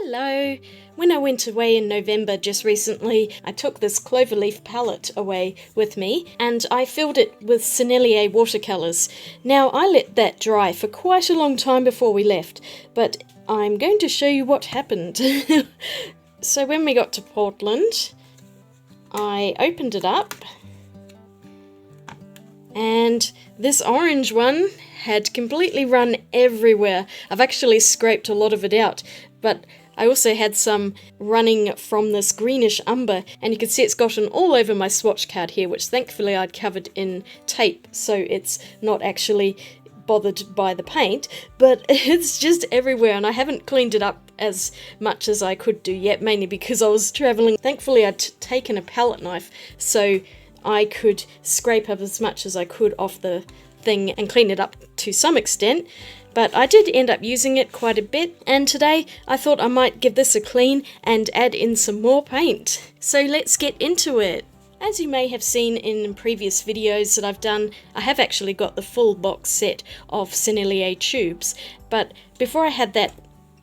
Hello! When I went away in November just recently, I took this Cloverleaf palette away with me and I filled it with Sennelier Watercolours. Now I let that dry for quite a long time before we left, but I'm going to show you what happened. So when we got to Portland, I opened it up and this orange one had completely run everywhere. I've actually scraped a lot of it out, but I also had some running from this greenish umber, and you can see it's gotten all over my swatch card here, which thankfully I'd covered in tape, so it's not actually bothered by the paint, but it's just everywhere, and I haven't cleaned it up as much as I could do yet, mainly because I was travelling. Thankfully I'd taken a palette knife, so I could scrape up as much as I could off the thing and clean it up to some extent. But I did end up using it quite a bit, and today I thought I might give this a clean and add in some more paint. So let's get into it. As you may have seen in previous videos that I've done, I have actually got the full box set of Sennelier tubes, but before I had that,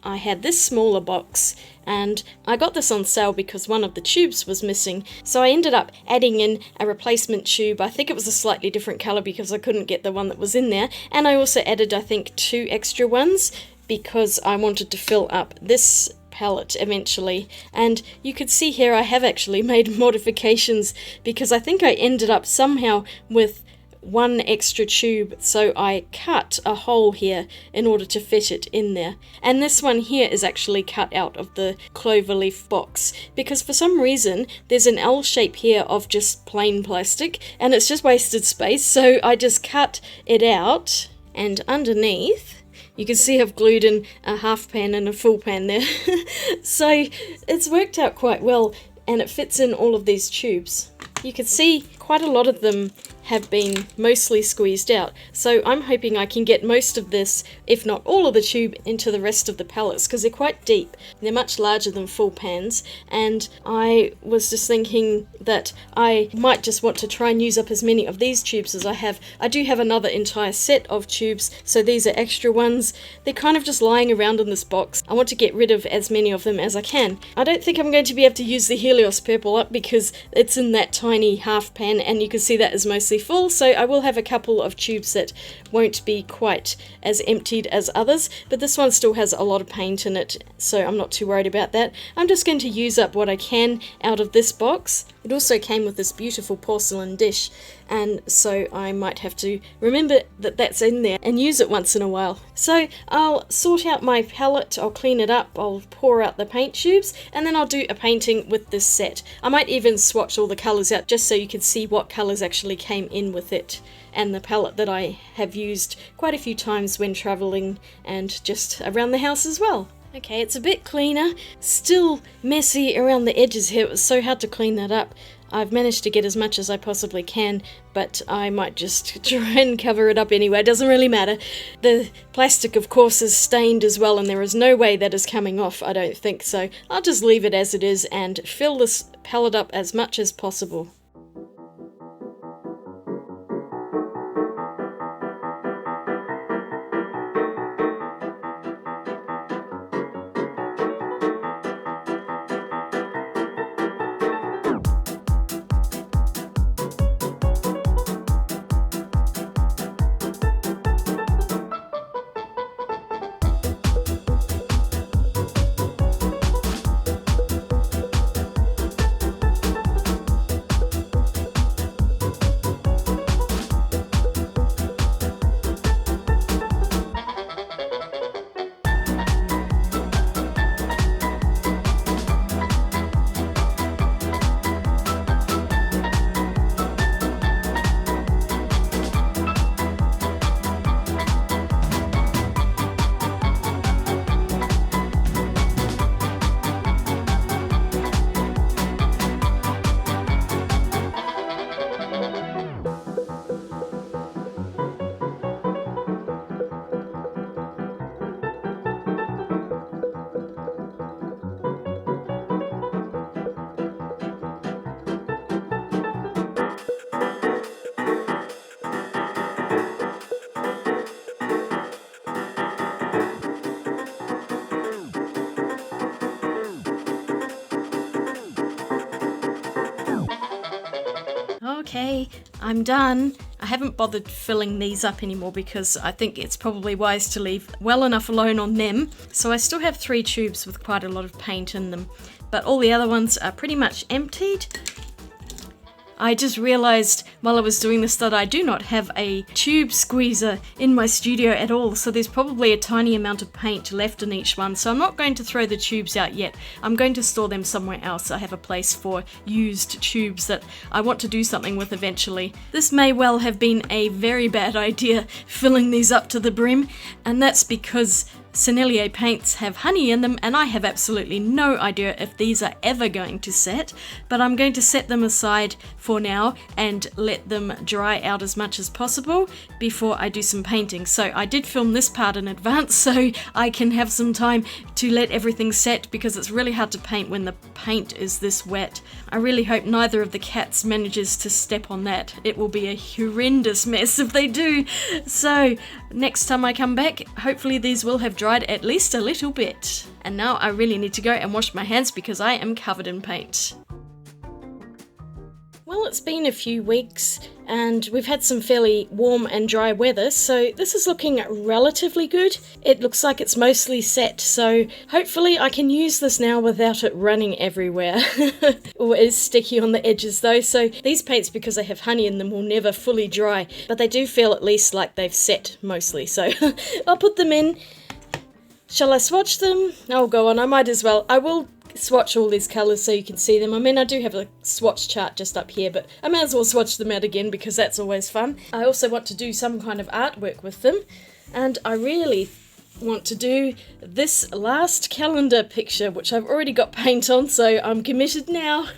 I had this smaller box, and I got this on sale because one of the tubes was missing, so I ended up adding in a replacement tube. I think it was a slightly different colour because I couldn't get the one that was in there, and I also added I think 2 extra ones because I wanted to fill up this palette eventually. And you could see here I have actually made modifications because I think I ended up somehow with 1 extra tube, so I cut a hole here in order to fit it in there. And this one here is actually cut out of the Cloverleaf box because for some reason there's an L shape here of just plain plastic and it's just wasted space, so I just cut it out, and underneath you can see I've glued in a half pan and a full pan there. So it's worked out quite well and it fits in all of these tubes. You can see quite a lot of them have been mostly squeezed out, so I'm hoping I can get most of this, if not all of the tube, into the rest of the palettes because they're quite deep. They're much larger than full pans, and I was just thinking that I might just want to try and use up as many of these tubes as I have. I do have another entire set of tubes, so these are extra ones. They're kind of just lying around in this box. I want to get rid of as many of them as I can. I don't think I'm going to be able to use the Helios purple up because it's in that tiny half pan, and you can see that is mostly full, so I will have a couple of tubes that won't be quite as emptied as others, but this one still has a lot of paint in it, so I'm not too worried about that. I'm just going to use up what I can out of this box. It also came with this beautiful porcelain dish, and so I might have to remember that that's in there and use it once in a while. So I'll sort out my palette, I'll clean it up, I'll pour out the paint tubes, and then I'll do a painting with this set. I might even swatch all the colours out just so you can see what colours actually came in with it, and the palette that I have used quite a few times when travelling and just around the house as well. Okay, it's a bit cleaner, still messy around the edges here. It was so hard to clean that up. I've managed to get as much as I possibly can, but I might just try and cover it up anyway. It doesn't really matter. The plastic, of course, is stained as well, and there is no way that is coming off, I don't think, so I'll just leave it as it is and fill this palette up as much as possible. Okay, I'm done. I haven't bothered filling these up anymore because I think it's probably wise to leave well enough alone on them. So I still have 3 tubes with quite a lot of paint in them, but all the other ones are pretty much emptied. I just realized while I was doing this that I do not have a tube squeezer in my studio at all, so there's probably a tiny amount of paint left in each one, so I'm not going to throw the tubes out yet. I'm going to store them somewhere else. I have a place for used tubes that I want to do something with eventually. This may well have been a very bad idea, filling these up to the brim, and that's because Sennelier paints have honey in them, and I have absolutely no idea if these are ever going to set, but I'm going to set them aside for now and let them dry out as much as possible before I do some painting. So I did film this part in advance so I can have some time to let everything set, because it's really hard to paint when the paint is this wet. I really hope neither of the cats manages to step on that. It will be a horrendous mess if they do. So next time I come back, hopefully these will have dried at least a little bit. And now I really need to go and wash my hands because I am covered in paint. Well, it's been a few weeks and we've had some fairly warm and dry weather, so this is looking relatively good. It looks like it's mostly set, so hopefully I can use this now without it running everywhere. Oh, it is sticky on the edges though, so these paints, because they have honey in them, will never fully dry, but they do feel at least like they've set mostly, so I'll put them in. Shall I swatch them? Oh, go on, I might as well. I will swatch all these colours so you can see them. I mean, I do have a swatch chart just up here, but I may as well swatch them out again because that's always fun. I also want to do some kind of artwork with them, and I really want to do this last calendar picture, which I've already got paint on, so I'm committed now.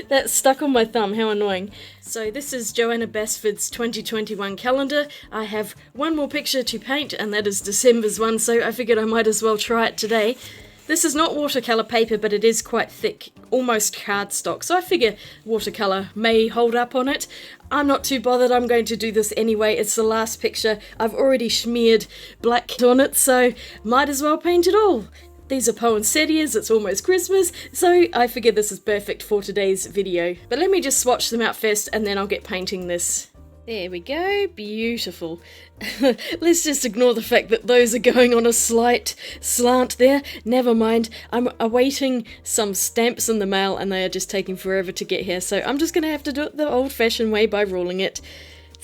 That's stuck on my thumb, how annoying. So this is Joanna Basford's 2021 calendar. I have one more picture to paint, and that is December's one, so I figured I might as well try it today. This is not watercolour paper, but it is quite thick, almost cardstock, so I figure watercolour may hold up on it. I'm not too bothered, I'm going to do this anyway. It's the last picture. I've already smeared black on it, so might as well paint it all. These are poinsettias, it's almost Christmas, so I figure this is perfect for today's video. But let me just swatch them out first and then I'll get painting this. There we go, beautiful. Let's just ignore the fact that those are going on a slight slant there. Never mind, I'm awaiting some stamps in the mail and they are just taking forever to get here, so I'm just going to have to do it the old-fashioned way by ruling it.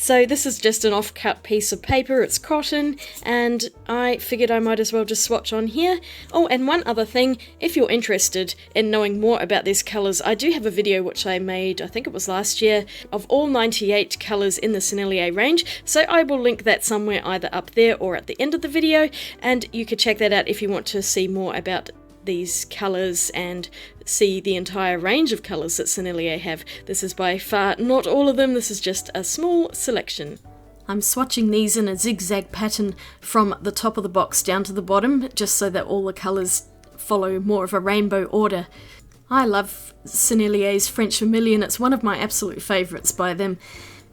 So this is just an off-cut piece of paper, it's cotton, and I figured I might as well just swatch on here. Oh, and one other thing, if you're interested in knowing more about these colours, I do have a video which I made, I think it was last year, of all 98 colours in the Sennelier range, so I will link that somewhere either up there or at the end of the video, and you could check that out if you want to see more about these colours and see the entire range of colours that Sennelier have. This is by far not all of them, this is just a small selection. I'm swatching these in a zigzag pattern from the top of the box down to the bottom, just so that all the colours follow more of a rainbow order. I love Sennelier's French Vermilion, it's one of my absolute favourites by them.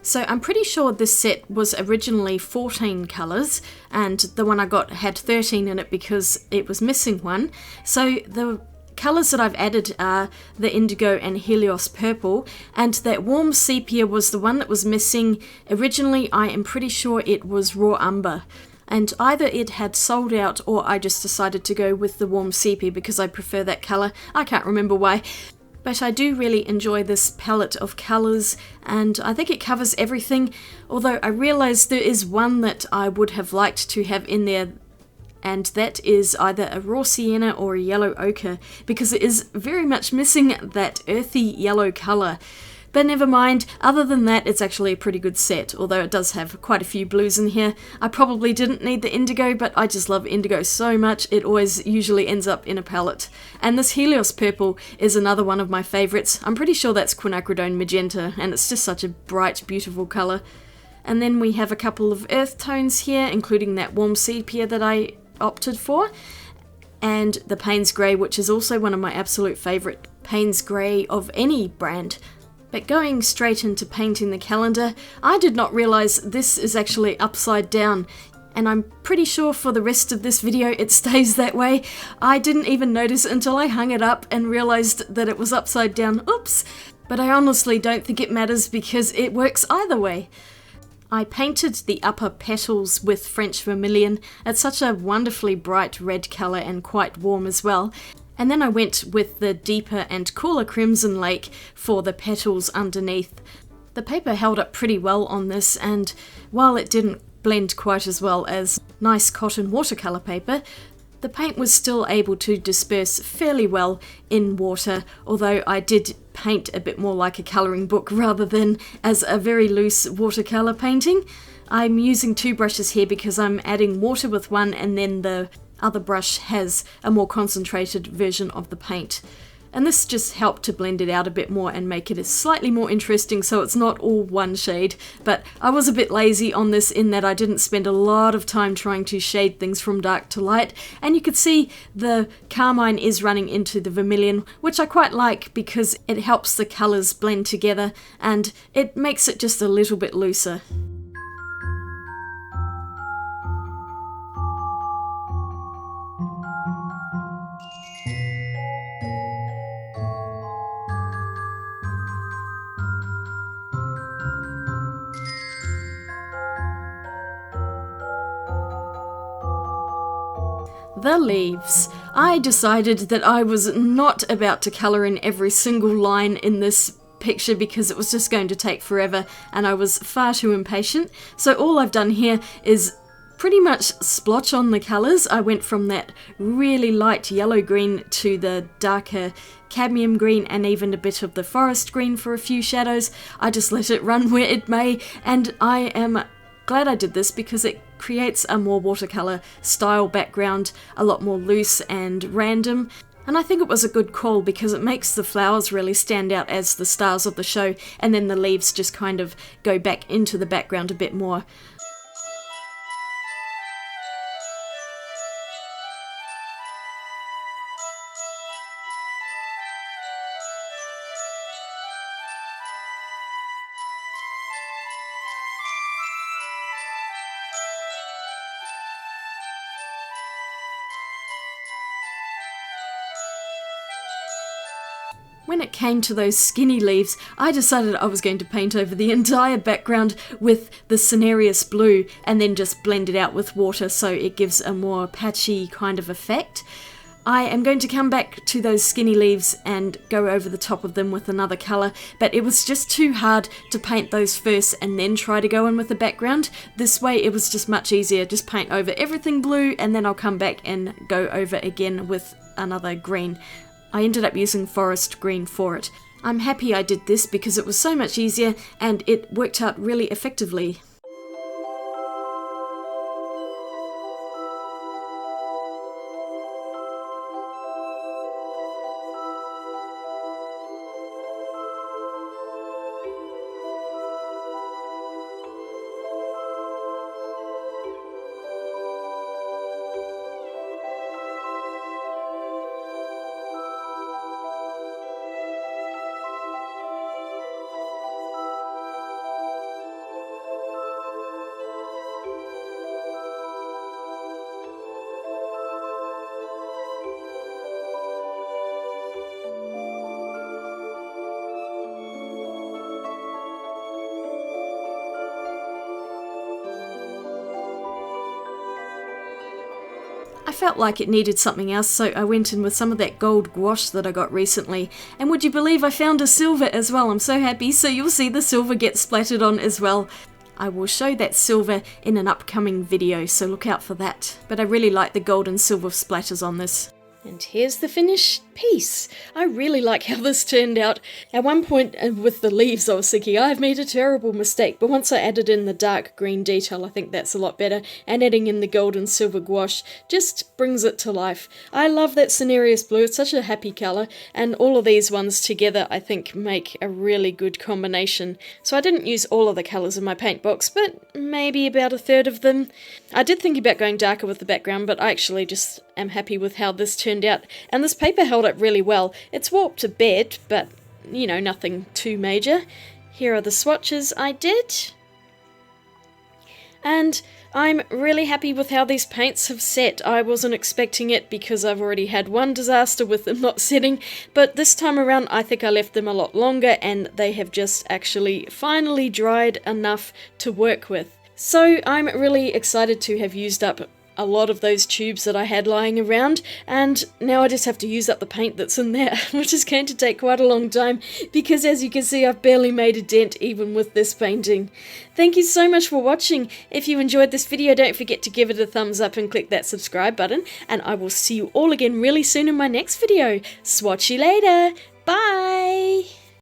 So I'm pretty sure this set was originally 14 colours, and the one I got had 13 in it because it was missing one. So the colours that I've added are the indigo and Helios purple, and that warm sepia was the one that was missing. Originally, I am pretty sure it was raw umber, and either it had sold out or I just decided to go with the warm sepia because I prefer that colour. I can't remember why. But I do really enjoy this palette of colours, and I think it covers everything, although I realise there is one that I would have liked to have in there, and that is either a raw sienna or a yellow ochre, because it is very much missing that earthy yellow colour. But never mind, other than that it's actually a pretty good set, although it does have quite a few blues in here. I probably didn't need the indigo, but I just love indigo so much, it always usually ends up in a palette. And this Helios purple is another one of my favourites. I'm pretty sure that's quinacridone magenta, and it's just such a bright, beautiful colour. And then we have a couple of earth tones here, including that warm sepia that I opted for, and the Payne's Grey, which is also one of my absolute favourite Payne's Grey of any brand. But going straight into painting the calendar, I did not realise this is actually upside down, and I'm pretty sure for the rest of this video it stays that way. I didn't even notice until I hung it up and realised that it was upside down. Oops! but I honestly don't think it matters because it works either way. I painted the upper petals with French vermilion. It's such a wonderfully bright red colour and quite warm as well. And then I went with the deeper and cooler Crimson Lake for the petals underneath. The paper held up pretty well on this, and while it didn't blend quite as well as nice cotton watercolour paper, the paint was still able to disperse fairly well in water, although I did paint a bit more like a colouring book rather than as a very loose watercolour painting. I'm using two brushes here because I'm adding water with one and then the other brush has a more concentrated version of the paint. And this just helped to blend it out a bit more and make it slightly more interesting so it's not all one shade. But I was a bit lazy on this in that I didn't spend a lot of time trying to shade things from dark to light. And you could see the carmine is running into the vermilion, which I quite like because it helps the colours blend together and it makes it just a little bit looser. The leaves. I decided that I was not about to colour in every single line in this picture because it was just going to take forever and I was far too impatient. So all I've done here is pretty much splotch on the colours. I went from that really light yellow green to the darker cadmium green and even a bit of the forest green for a few shadows. I just let it run where it may, and I am glad I did this because it creates a more watercolour style background, a lot more loose and random. And I think it was a good call because it makes the flowers really stand out as the stars of the show, and then the leaves just kind of go back into the background a bit more. When it came to those skinny leaves, I decided I was going to paint over the entire background with the Sennelier blue and then just blend it out with water so it gives a more patchy kind of effect. I am going to come back to those skinny leaves and go over the top of them with another colour, but it was just too hard to paint those first and then try to go in with the background. This way it was just much easier, just paint over everything blue and then I'll come back and go over again with another green. I ended up using forest green for it. I'm happy I did this because it was so much easier and it worked out really effectively. I felt like it needed something else, so I went in with some of that gold gouache that I got recently. And would you believe I found a silver as well? I'm so happy, so you'll see the silver get splattered on as well. I will show that silver in an upcoming video, so look out for that. But I really like the gold and silver splatters on this. And here's the finished piece. I really like how this turned out. At one point with the leaves I was thinking I've made a terrible mistake, but once I added in the dark green detail I think that's a lot better, and adding in the gold and silver gouache just brings it to life. I love that Sennelier blue, it's such a happy colour, and all of these ones together I think make a really good combination. So I didn't use all of the colours in my paint box, but maybe about a third of them. I did think about going darker with the background, but I actually just am happy with how this turned out, and this paper held up really well. It's warped a bit, but you know, nothing too major. Here are the swatches I did. and I'm really happy with how these paints have set. I wasn't expecting it because I've already had one disaster with them not setting, but this time around I think I left them a lot longer and they have just actually finally dried enough to work with. So I'm really excited to have used up a lot of those tubes that I had lying around, and now I just have to use up the paint that's in there, which is going to take quite a long time because, as you can see, I've barely made a dent even with this painting. Thank you so much for watching. If you enjoyed this video, don't forget to give it a thumbs up and click that subscribe button, and I will see you all again really soon in my next video. Swatch you later. Bye!